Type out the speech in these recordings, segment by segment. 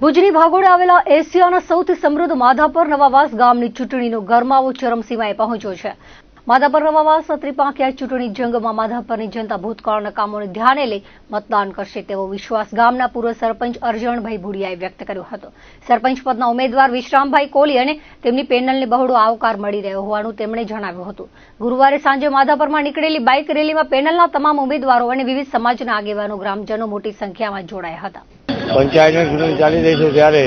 ભુજની ભાગોળે આવેલા એશિયાના સૌથી સમૃદ્ધ માધાપર નવાવાસ ગામની ચૂંટણીનો ગરમાવો ચરમસીમાએ પહોંચ્યો છે। માધાપર નવાવાસ ત્રિપાંખિયા ચૂંટણી જંગમાં માધાપરની જનતા ભૂતકાળના કામોને ધ્યાને લઈ મતદાન કરશે તેવો વિશ્વાસ ગામના પૂર્વ સરપંચ અરજણભાઈ ભુડિયાએ વ્યક્ત કર્યો હતો। સરપંચ પદના ઉમેદવાર વિશ્રામભાઈ કોહલી અને તેમની પેનલને બહોળો આવકાર મળી રહ્યો હોવાનું તેમણે જણાવ્યું હતું। ગુરુવારે સાંજે માધાપરમાં નીકળેલી બાઇક રેલીમાં પેનલના તમામ ઉમેદવારો અને વિવિધ સમાજના આગેવાનો ગ્રામજનો મોટી સંખ્યામાં જોડાયા હતા। પંચાયતની ચૂંટણી ચાલી રહી છે ત્યારે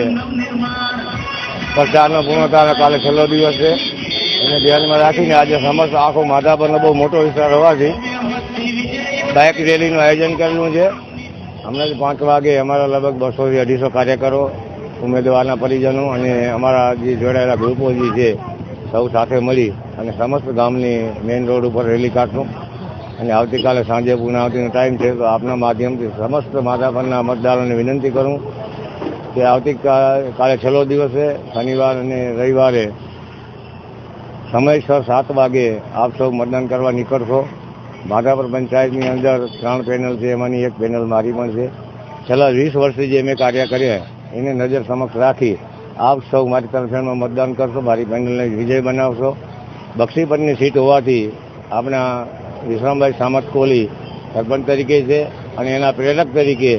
પ્રચારનો પૂર્ણતાનો કાલે છેલ્લો દિવસ છે એને ધ્યાનમાં રાખીને આજે સમસ્ત આખો માધાપરનો બહુ મોટો વિસ્તાર હોવાથી બાઇક રેલીનું આયોજન કરેલું છે। હમણાં 5 વાગે અમારા લગભગ 200 થી 250 કાર્યકરો, ઉમેદવારના પરિજનો અને અમારા જે જોડાયેલા ગ્રુપો જે છે સૌ સાથે મળી અને સમસ્ત ગામની મેઇન રોડ ઉપર રેલી કાઢશું અને આવતીકાલે સાંજે પૂર્ણાવતીનો ટાઈમ છે તો આપના માધ્યમથી સમસ્ત માધાપરના મતદારોને વિનંતી કરું કે આવતીકાલે છેલ્લો દિવસ છે, શનિવાર અને રવિવારે સમયસર 7 વાગે આપ સૌ મતદાન કરવા નીકળશો। માધાપર પંચાયતની અંદર 3 પેનલ છે, એમાંની એક પેનલ મારી પણ છે। છેલ્લા 20 વર્ષથી જે મેં કાર્ય કર્યા એને નજર સમક્ષ રાખી આપ સૌ મારી તરફેણમાં મતદાન કરશો, મારી પેનલને વિજય બનાવશો। બક્ષીપતની સીટ હોવાથી આપણા વિશ્રામભાઈ સામત કોહલી સરપંચ તરીકે છે અને એના પ્રેરક તરીકે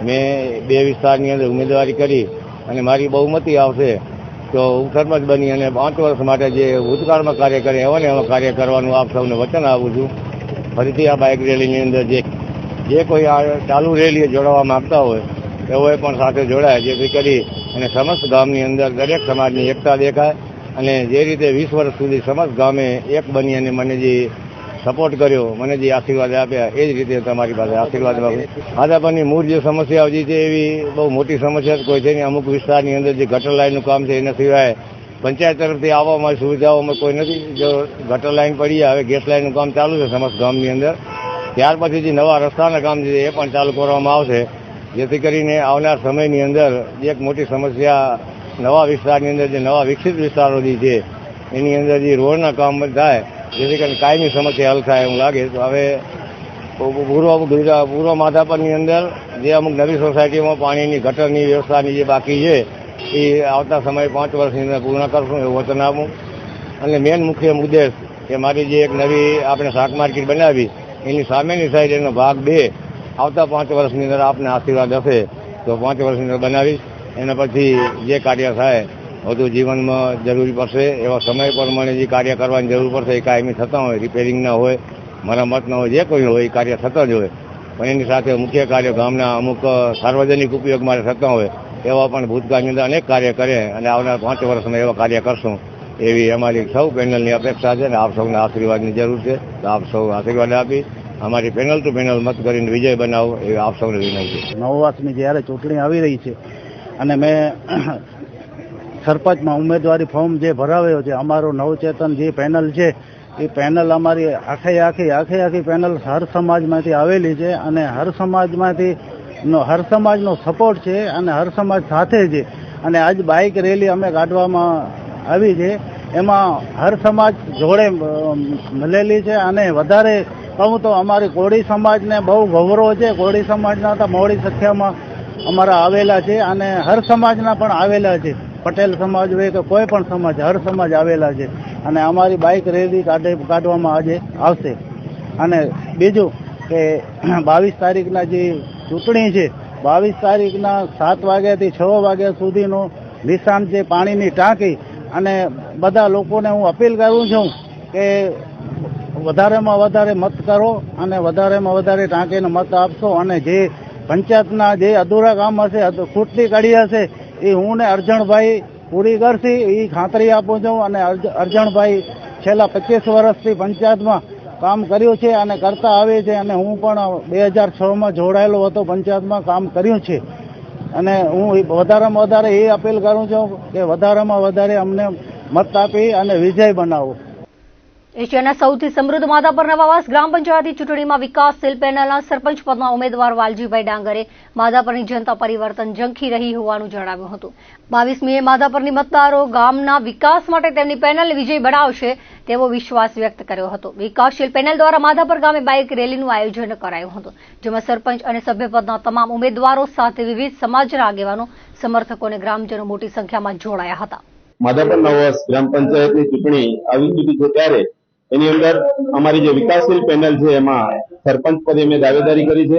મેં 2 વિસ્તારની અંદર ઉમેદવારી કરી અને મારી બહુમતી આવશે તો ઉપસરપંચ બની અને 5 વર્ષ માટે જે ભૂતકાળમાં કાર્ય કરે એવા કાર્ય કરવાનું આપ સૌને વચન આપું છું। ફરીથી આ બાઇક રેલીની અંદર જે કોઈ આ ચાલુ રેલીએ જોડાવા માંગતા હોય તેઓએ પણ સાથે જોડાય જેથી કરી અને સમસ્ત ગામની અંદર દરેક સમાજની એકતા દેખાય અને જે રીતે 20 વર્ષ સુધી સમસ્ત ગામે એક બની અને મને જે સપોર્ટ કર્યો, મને જે આશીર્વાદ આપ્યા એ જ રીતે તમારી પાસે આશીર્વાદ માગું। માધાપરની મૂળ જે સમસ્યાઓ જે છે એવી બહુ મોટી સમસ્યા કોઈ છે નહીં। અમુક વિસ્તારની અંદર જે ગટર લાઇનનું કામ છે એના સિવાય પંચાયત તરફથી આવવામાં સુવિધાઓમાં કોઈ નથી। જો ગટર લાઇન પડી હવે ગેસ લાઇનનું કામ ચાલુ છે સમસ્ત ગામની અંદર, ત્યાર પછી જે નવા રસ્તાના કામ છે એ પણ ચાલુ કરવામાં આવશે જેથી કરીને આવનાર સમયની અંદર એક મોટી સમસ્યા નવા વિસ્તારની અંદર જે નવા વિકસિત વિસ્તારો જે છે એની અંદર જે રોડના કામ થાય જેથી કરીને કાયમી સમસ્યા હલ થાય એવું લાગે તો હવે પૂર્વ માધાપરની અંદર જે અમુક નવી સોસાયટીમાં પાણીની ગટરની વ્યવસ્થાની જે બાકી છે એ આવતા સમયે 5 વર્ષની અંદર પૂર્ણ કરશું એવું વચન આપું। અને મેન મુખ્ય મુદ્દેશ કે મારી જે એક નવી આપણે શાક માર્કેટ બનાવી એની સામેની સાઈડ એનો ભાગ 2 આવતા 5 વર્ષની અંદર આપને આશીર્વાદ હશે તો 5 વર્ષની અંદર બનાવીશ। એના પછી જે કાર્ય થાય વધુ જીવનમાં જરૂરી પડશે એવા સમય પ્રમાણે જે કાર્ય કરવાની જરૂર પડશે એ કાયમી થતા હોય, રિપેરિંગના હોય, મરામતના હોય, જે કોઈ હોય એ કાર્ય થતા જ હોય પણ એની સાથે મુખ્ય કાર્ય ગામના અમુક સાર્વજનિક ઉપયોગ માટે થતા હોય એવા પણ ભૂતકાળની અંદર અનેક કાર્ય કરે અને આવનાર 5 વર્ષમાં એવા કાર્ય કરશું એવી અમારી સૌ પેનલની અપેક્ષા છે અને આપ સૌના આશીર્વાદની જરૂર છે તો આપ સૌ આશીર્વાદ આપી અમારી પેનલ ટુ પેનલ મત કરીને વિજય બનાવો એવી આપ સૌને વિનંતી છે। નવવાસની જ્યારે ચૂંટણી આવી રહી છે અને મેં સરપંચમાં ઉમેદવારી ફોર્મ જે ભરાવ્યો છે, અમારો નવચેતન જે પેનલ છે એ પેનલ અમારી આખી પેનલ હર સમાજમાંથી આવેલી છે અને હર સમાજનો સપોર્ટ છે અને હર સમાજ સાથે છે। અને આજ બાઇક રેલી અમે કાઢવામાં આવી છે એમાં હર સમાજ જોડે મળેલી છે અને વધારે કહું તો અમારી કોળી સમાજને બહુ ગૌરવ છે। કોળી સમાજના તો મોડી સંખ્યામાં અમારા આવેલા છે અને હર સમાજના પણ આવેલા છે, પટેલ સમાજ હોય કે કોઈ પણ સમાજ, હર સમાજ આવેલા છે અને અમારી બાઇક રેલી કાઢવામાં આજે આવશે। અને બીજું કે 22 તારીખના જે ચૂંટણી છે 22 તારીખના 7 વાગ્યાથી 6 વાગ્યા સુધીનું નિશાન છે પાણીની ટાંકી અને બધા લોકોને હું અપીલ કરું છું કે વધારેમાં વધારે મત કરો અને વધારેમાં વધારે ટાંકીને મત આપશો અને જે પંચાયતના જે અધૂરા કામ હશે, ખૂટતી કડી હશે એ હું ને અરજણભાઈ પૂરી કરશે એ ખાતરી આપું છું। અને અરજણભાઈ છેલ્લા 25 વર્ષથી પંચાયતમાં કામ કર્યું છે અને કરતા આવે છે અને હું પણ 2006માં જોડાયેલો હતો, પંચાયતમાં કામ કર્યું છે અને હું વધારેમાં વધારે એ અપીલ કરું છું કે વધારેમાં વધારે અમને મત આપી અને વિજય બનાવો। એશિયાના સૌથી સમૃદ્ધ માધાપર નવાવાસ ગ્રામ પંચાયતની ચૂંટણીમાં વિકાસશીલ પેનલના સરપંચ પદના ઉમેદવાર વાલજીભાઈ ડાંગરે માધાપરની જનતા પરિવર્તન ઝંખી રહી હોવાનું જણાવ્યું હતું. 22મીએ માધાપરની મતદારો ગામના વિકાસ માટે તેમની પેનલને વિજય બનાવશે તેવો વિશ્વાસ વ્યક્ત કર્યો હતો. વિકાસશીલ પેનલ દ્વારા માધાપર ગામે બાઇક રેલીનું આયોજન કરાયું હતું, જેમાં સરપંચ અને સભ્યપદના તમામ ઉમેદવારો સાથે વિવિધ સમાજના આગેવાનો, સમર્થકો અને ગ્રામજનો મોટી સંખ્યામાં જોડાયા હતા. માધાપર નવાવાસ ગ્રામ પંચાયતની ચૂંટણી આવી ચૂકી છે ત્યારે એની અંદર અમારી જે વિકાસશીલ પેનલ છે એમાં સરપંચ પદે મેં દાવેદારી કરી છે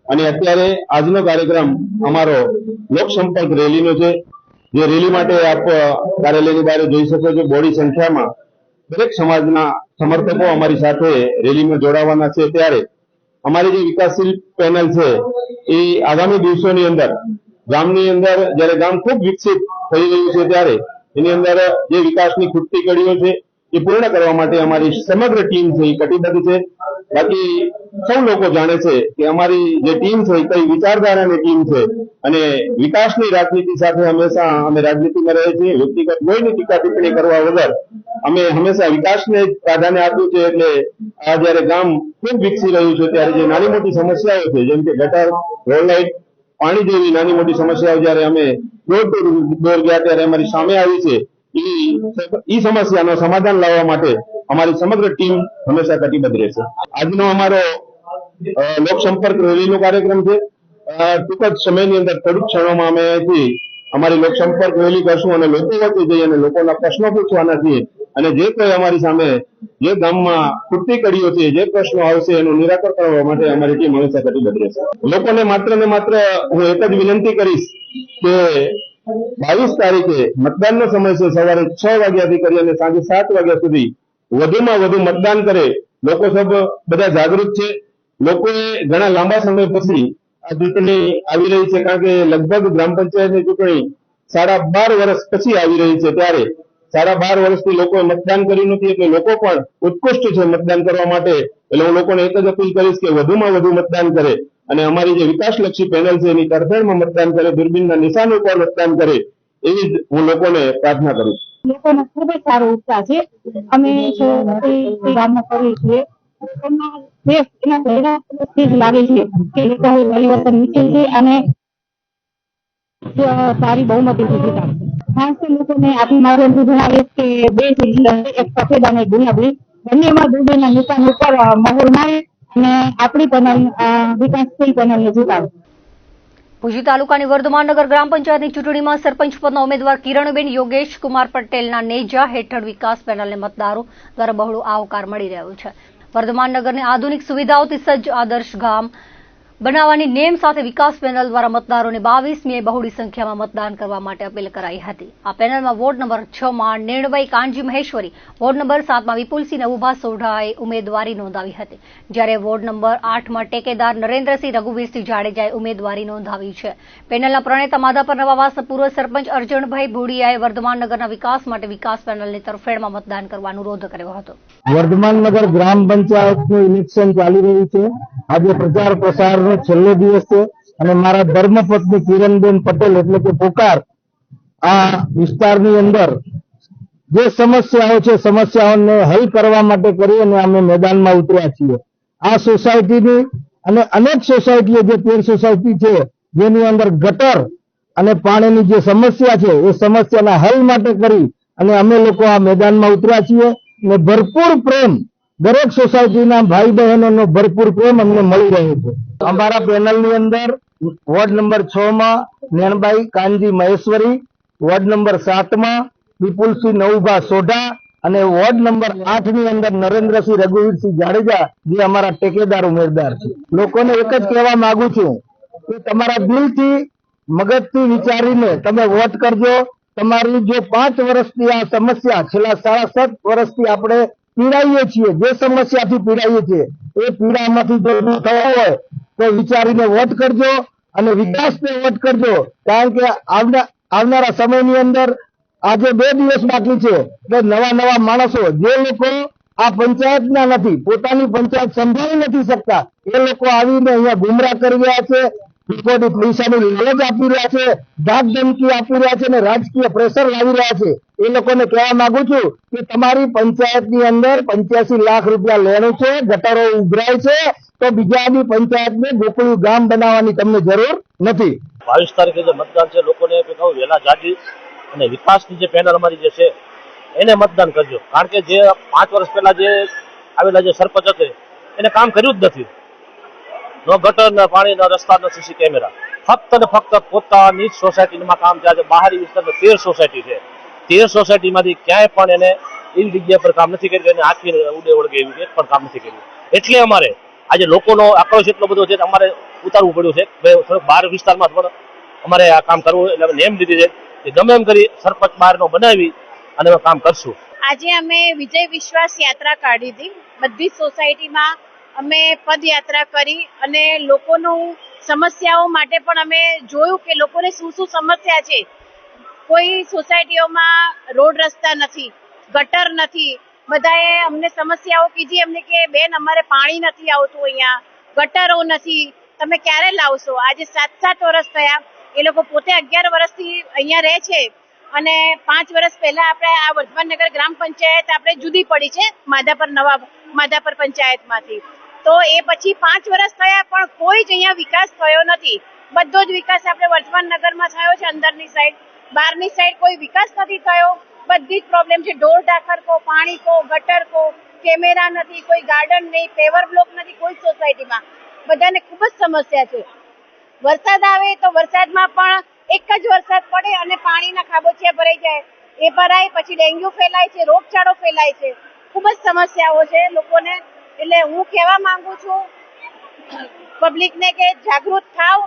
અને અત્યારે આજનો કાર્યક્રમ અમારો લોકસંપર્ક રેલીનો છે. જે રેલી માટે આપ કાર્યાલયની બહાર જોઈ શકો છો, બોડી સંખ્યામાં દરેક સમાજના સમર્થકો અમારી સાથે રેલીમાં જોડાવાના છે. ત્યારે અમારી જે વિકાસશીલ પેનલ છે એ આગામી દિવસોની અંદર ગામની અંદર જ્યારે ગામ ખૂબ વિકસિત થઈ રહ્યું છે ત્યારે એની અંદર જે વિકાસની ખૂટતી કડીઓ છે એ પૂર્ણ કરવા માટે અમારી સમગ્ર ટીમ છે એ કટિબદ્ધ છે. બાકી સૌ લોકો જાણે છે કે અમારી જે ટીમ છે એ કઈ વિચારધારાની ટીમ છે અને વિકાસની રાજનીતિ સાથે હંમેશા અમે રાજનીતિમાં રહે છીએ. વ્યક્તિગત કોઈની ટીકા ટિપ્પણી કરવા વગર અમે હંમેશા વિકાસને પ્રાધાન્ય આપ્યું છે. એટલે આ જયારે ગામ ખૂબ વિકસી રહ્યું છે ત્યારે જે નાની મોટી સમસ્યાઓ છે જેમ કે ગટર, રોડ લાઇટ, પાણી જેવી નાની મોટી સમસ્યાઓ જયારે અમે દોર ગયા ત્યારે અમારી સામે આવી છે, એ સમસ્યાનો સમાધાન લાવવા માટે અમારી સમગ્ર ટીમ હંમેશા કટિબદ્ધ રહેશે. આજનો અમારો લોકસંપર્ક રેલીનો કાર્યક્રમ છે. ટૂંક જ સમયની અંદર થોડીક ક્ષણોમાં અમે અહીંથી અમારી લોકસંપર્ક રેલી કરશું અને લોકો વચ્ચે જઈ અને લોકોના પ્રશ્નો પૂછવાના છીએ અને જે કોઈ અમારી સામે જે ગામમાં ખૂટતી કડીઓ છે, જે પ્રશ્નો આવશે એનું નિરાકરણ કરવા માટે અમારી ટીમ હંમેશા કટિબદ્ધ રહેશે. લોકોને માત્ર ને માત્ર હું એક જ વિનંતી કરીશ કે 22 તારીખે મતદાનનો સમય છે, સવારે 6 વાગ્યાથી કરી અને સાંજે 7 વાગ્યા સુધી વધુમાં વધુ મતદાન કરે. લોકો સબ બધા જાગૃત છે. લોકોએ ઘણા લાંબા સમય પછી આ ચૂંટણી આવી રહી છે, કારણ કે લગભગ ગ્રામ પંચાયતની ચૂંટણી 12.5 વર્ષ પછી આવી રહી છે. ત્યારે 12.5 વર્ષથી લોકોએ મતદાન કર્યું નથી, એટલે લોકો પણ ઉત્કૃષ્ટ છે મતદાન કરવા માટે. એટલે હું લોકોને એક જ અપીલ કરીશ કે વધુમાં વધુ મતદાન કરે અને અમારી જે વિકાસલક્ષી પેનલ છે એની તરફેણમાં મતદાન કરે, દૂરબીનના નિશાન ઉપર મતદાન કરે, એવી જ હું લોકોને પ્રાર્થના કરું છું. લોકોનો ખૂબ જ સારો ઉત્સાહ છે. અમે ગામમાં કરીએ છીએ લાગે છે કે લોકો પરિવર્તન ઈચ્છે છે અને સારી બહુમતીથી જીતાડશે. ખાસ લોકોને આપણી માધ્યમથી જણાવીએ કે 2 જગ્યાએ એક સફેદ અને ગુલાબી બંનેમાં દૂરબીનના નિશાન ઉપર મહોર મારે અને આપણી પેનલ વિકાસશીલ પેનલને જીતાડશે. ભુજી તાલુકાની વર્ધમાનનગર ગ્રામ પંચાયતની ચૂંટણીમાં સરપંચ પદના ઉમેદવાર કિરણબેન યોગેશ કુમાર પટેલના નેજા હેઠળ વિકાસ પેનલને મતદારો દ્વારા બહોળો આવકાર મળી રહ્યો છે. વર્ધમાનનગરને આધુનિક સુવિધાઓથી સજ્જ આદર્શ ગામ બનાવવાની નેમ સાથે વિકાસ પેનલ દ્વારા મતદારોને 22મીએ બહોળી સંખ્યામાં મતદાન કરવા માટે અપીલ કરાઈ હતી. આ પેનલમાં વોર્ડ નંબર 6માં નિર્ણયભાઈ કાનજી મહેશ્વરી, વોર્ડ નંબર 7માં વિપુલસિંહ નવુભા સોઢાએ ઉમેદવારી નોંધાવી હતી, જ્યારે વોર્ડ નંબર 8માં ટેકેદાર નરેન્દ્રસિંહ રઘુવીરસિંહ જાડેજાએ ઉમેદવારી નોંધાવી છે. પેનલના પ્રણેતા માધાપર નવાવાસના પૂર્વ સરપંચ અરજણભાઈ ભોડિયાએ વર્ધમાનનગરના વિકાસ માટે વિકાસ પેનલની તરફેણમાં મતદાન કરવા અનુરોધ કર્યો હતો. વર્ધમાનનગર ગ્રામ પંચાયતનું ઇલેક્શન ચાલી રહ્યું છે. આજે પ્રચાર પ્રસારનો છેલ્લો દિવસ છે અને મારા ધર્મપત્ની કિરણબેન પટેલ એટલે કે પોકાર આ વિસ્તારની અંદર જે સમસ્યાઓ છે સમસ્યાઓને હલ કરવા માટે કરીને અમે મેદાનમાં ઉતર્યા છીએ. આ સોસાયટીની અને અનેક સોસાયટીઓ જે 13 સોસાયટી છે જેની અંદર ગટર અને પાણીની જે સમસ્યા છે એ સમસ્યાના હલ માટે કરી અને અમે લોકો આ મેદાનમાં ઉતર્યા છીએ અને ભરપૂર પ્રેમ દરેક સોસાયટીના ભાઈ બહેનોનો ભરપૂર પ્રેમ અમને મળી રહ્યો છે. અમારા પેનલની અંદર વોર્ડ નંબર 6માં નેણબાઈ કાનજી મહેશ્વરી, વોર્ડ નંબર 7માં વિપુલસિંહ નવુભા સોઢા અને વોર્ડ નંબર 8ની અંદર નરેન્દ્રસિંહ રઘુવીરસિંહ જાડેજા જે અમારા ટેકેદાર ઉમેદવાર છે. લોકોને એક જ કહેવા માંગુ છું કે તમારા દિલથી મગજથી વિચારીને તમે વોટ કરજો. તમારી જો 5 વર્ષની આ સમસ્યા છેલ્લા 7.5 વર્ષથી આપણે પીડાઈએ છીએ, જે સમસ્યાથી પીડાઈએ છીએ એ પીડામાંથી જો દૂર થવા હોય તો વિચારીને વોટ કરજો અને વિકાસને વોટ કરજો. કારણ કે આવનારા સમયની અંદર આજે 2 દિવસ બાકી છે એટલે નવા માણસો જે લોકો આ પંચાયતના નથી, પોતાની પંચાયત સંભાળી નથી શકતા, એ લોકો આવીને અહીંયા ગુમરાહ કરી રહ્યા છે. લોકોની પૈસાની લાલચ આપી રહ્યા છે, ધાક ધમકી આપી રહ્યા છે અને રાજકીય પ્રેશર લાવી રહ્યા છે. એ લોકોને કહેવા માંગુ છું કે તમારી પંચાયતની અંદર 85 લાખ રૂપિયા લેણું છે, ગટરો ઉભરાય છે, તો બીજાની પંચાયતને ગોકળિયું ગામ બનાવવાની તમને જરૂર નથી. 22 તારીખે જે મતદાન છે, લોકોને કહું વહેલા જાગી અને વિકાસની જે પેનલ અમારી જે છે એને મતદાન કરજો. કારણ કે જે 5 વર્ષ પહેલા જે આવેલા જે સરપંચ હતા એને કામ કર્યું જ નથી. નો ગટર, ન પાણી, ન રસ્તા, ન સીસી કેમેરા. ફક્ત ને ફક્ત પોતાની જ સોસાયટીમાં કામ થયા છે. બહારી વિસ્તારમાં 13 સોસાયટી છે. 13 સોસાયટીમાંથી ક્યાંય પણ એને એવી જગ્યા પર કામ નથી કર્યું, એને આખી ઉડે વળગે એવી એક પણ કામ નથી કર્યું. એટલે અમારે આજે લોકોનો આક્રોશ એટલો બધો છે, અમારે ઉતારવું પડ્યું છે. થોડોક બહાર વિસ્તારમાં પણ અમારે આ કામ કરવું, એટલે અમે નેમ લીધી છે કે ગમે એમ કરી સરપંચ બહારનો બનાવી અને અમે કામ કરશું. આજે અમે વિજય વિશ્વાસ યાત્રા કાઢી હતી. બધી સોસાયટીમાં અમે પદયાત્રા કરી અને લોકોનું સમસ્યાઓ માટે પણ અમે જોયું કે લોકોને શું શું સમસ્યા છે. કોઈ સોસાયટીઓમાં રોડ રસ્તા નથી, ગટર નથી. બધાએ અમને સમસ્યાઓ કીધી અમને કે બેન અમારે પાણી નથી આવતું, અહીંયા ગટરો નથી, તમે ક્યારે લાવશો? આજે 7 વર્ષ થયા. એ લોકો પોતે 11 વર્ષથી અહીંયા રહે છે અને 5 વર્ષ પહેલા આપણે આ વર્ધમાનનગર ગ્રામ પંચાયત આપણે જુદી પડી છે માધાપર પંચાયતમાંથી. તો એ પછી 5 વર્ષ થયા પણ કોઈ જ અહીંયા વિકાસ થયો નથી. બધો જ વિકાસ આપણે વર્ધમાનનગરમાં થયો છે, અંદરની સાઈડ. બહારની સાઈડ કોઈ વિકાસ નથી થયો. બધી જ પ્રોબ્લેમ છે. ઢોર ઢાખર કો, પાણી કો, ગટર કો, કેમેરા નથી, કોઈ ગાર્ડન નહીં, પેવર બ્લોક નથી કોઈ સોસાયટીમાં. બધાને ખૂબ જ સમસ્યા છે. વરસાદ આવે તો વરસાદમાં પણ એક જ વરસાદ પડે અને પાણીના ખાબોચિયા ભરાઈ જાય. એ ભરાય પછી ડેન્ગ્યુ ફેલાય છે, રોગચાળો ફેલાય છે. ખૂબ જ સમસ્યાઓ છે લોકોને. એટલે હું કહેવા માંગુ છું પબ્લિકને કે જાગૃત થાવ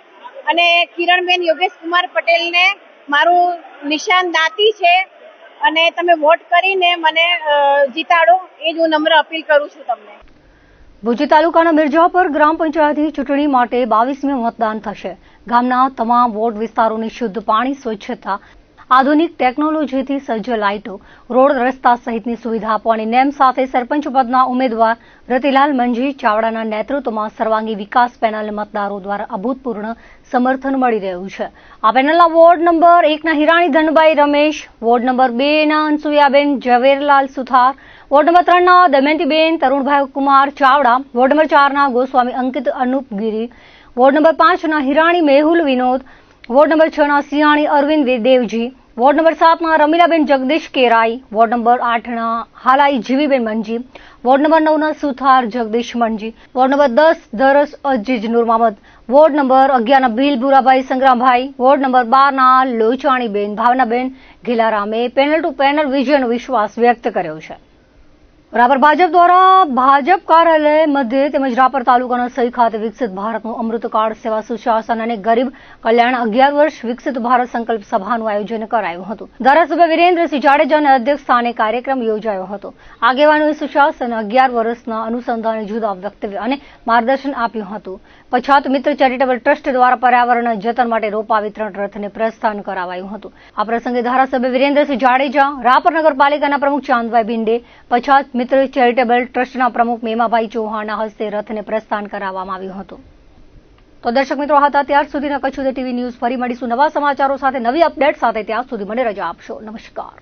અને કિરણબેન યોગેશ કુમાર પટેલને મારું નિશાન દાંતી છે અને તમે વોટ કરીને મને જીતાડો, એ જ હું નમ્ર અપીલ કરું છું તમને. ભુજ તાલુકાના મિર્જાપર ગ્રામ પંચાયતની ચૂંટણી માટે 22મી મતદાન થશે. ગામના તમામ વોર્ડ વિસ્તારોની શુદ્ધ પાણી, સ્વચ્છતા, આધુનિક ટેકનોલોજીથી સજ્જ લાઇટો, રોડ રસ્તા સહિતની સુવિધા આપવાની નેમ સાથે સરપંચ પદના ઉમેદવાર રતિલાલ મંજી ચાવડાના નેતૃત્વમાં સર્વાંગી વિકાસ પેનલને મતદારો દ્વારા અભૂતપૂર્વ સમર્થન મળી રહ્યું છે. આ પેનલના વોર્ડ નંબર 1ના હિરાણી ધનભાઈ રમેશ, વોર્ડ નંબર 2ના અનસુયાબેન ઝવેરલાલ સુથાર, વોર્ડ નંબર 3ના દમયંતીબેન તરુણભાઈ કુમાર ચાવડા, વોર્ડ નંબર 4ના ગોસ્વામી અંકિત અનુપગીરી, વોર્ડ નંબર 5ના હિરાણી મેહુલ વિનોદ, વોર્ડ નંબર 6ના સિયાણી અરવિંદ દેવજી, વોર્ડ નંબર 7ના રમીલાબેન જગદીશ કેરાઈ, વોર્ડ નંબર 8ના હાલાઈ જીવીબેન મંજી, વોર્ડ નંબર 9ના Suthar Jagdish Manji, ward number 10 Daras Aziz Noor Mohammad, ward number 11ના ભીલ ભૂરાભાઈ સંગ્રામભાઈ, વોર્ડ નંબર 12ના લોચાણીબેન ભાવનાબેન ગેલારામે પેનલ ટુ પેનલ વિજયનો વિશ્વાસ વ્યક્ત કર્યો છે. રાપર ભાજપ દ્વારા ભાજપ કાર્યાલય મધ્યે તેમજ રાપર તાલુકાના સહી ખાતે વિકસિત ભારતનું અમૃતકાળ સેવા સુશાસન અને ગરીબ કલ્યાણ 11 વર્ષ વિકસિત ભારત સંકલ્પ સભાનું આયોજન કરાયું હતું. ધારાસભ્ય વિરેન્દ્રસિંહ જાડેજાના અધ્યક્ષ સ્થાને કાર્યક્રમ યોજાયો હતો. આગેવાનોએ સુશાસન 11 વર્ષના અનુસંધાને જુદા વક્તવ્ય અને માર્ગદર્શન આપ્યું હતું. પછાત મિત્ર ચેરિટેબલ ટ્રસ્ટ દ્વારા પર્યાવરણના જતન માટે રોપા વિતરણ રથને પ્રસ્થાન કરાવાયું હતું. આ પ્રસંગે ધારાસભ્ય વિરેન્દ્રસિંહ જાડેજા, રાપર નગરપાલિકાના પ્રમુખ ચાંદભાઈ ભિંડે, પછાત મિત્ર ચેરિટેબલ ટ્રસ્ટના પ્રમુખ મેમાભાઈ ચૌહાણના હસ્તે રથને પ્રસ્થાન કરાવવામાં આવ્યું હતું. તો દર્શક મિત્રો હતા ત્યાર સુધીના કચ્છ ટીવી ન્યૂઝ. ફરી મળીશું નવા સમાચારો સાથે, નવી અપડેટ સાથે. ત્યાં સુધી મને રજા આપશો. નમસ્કાર.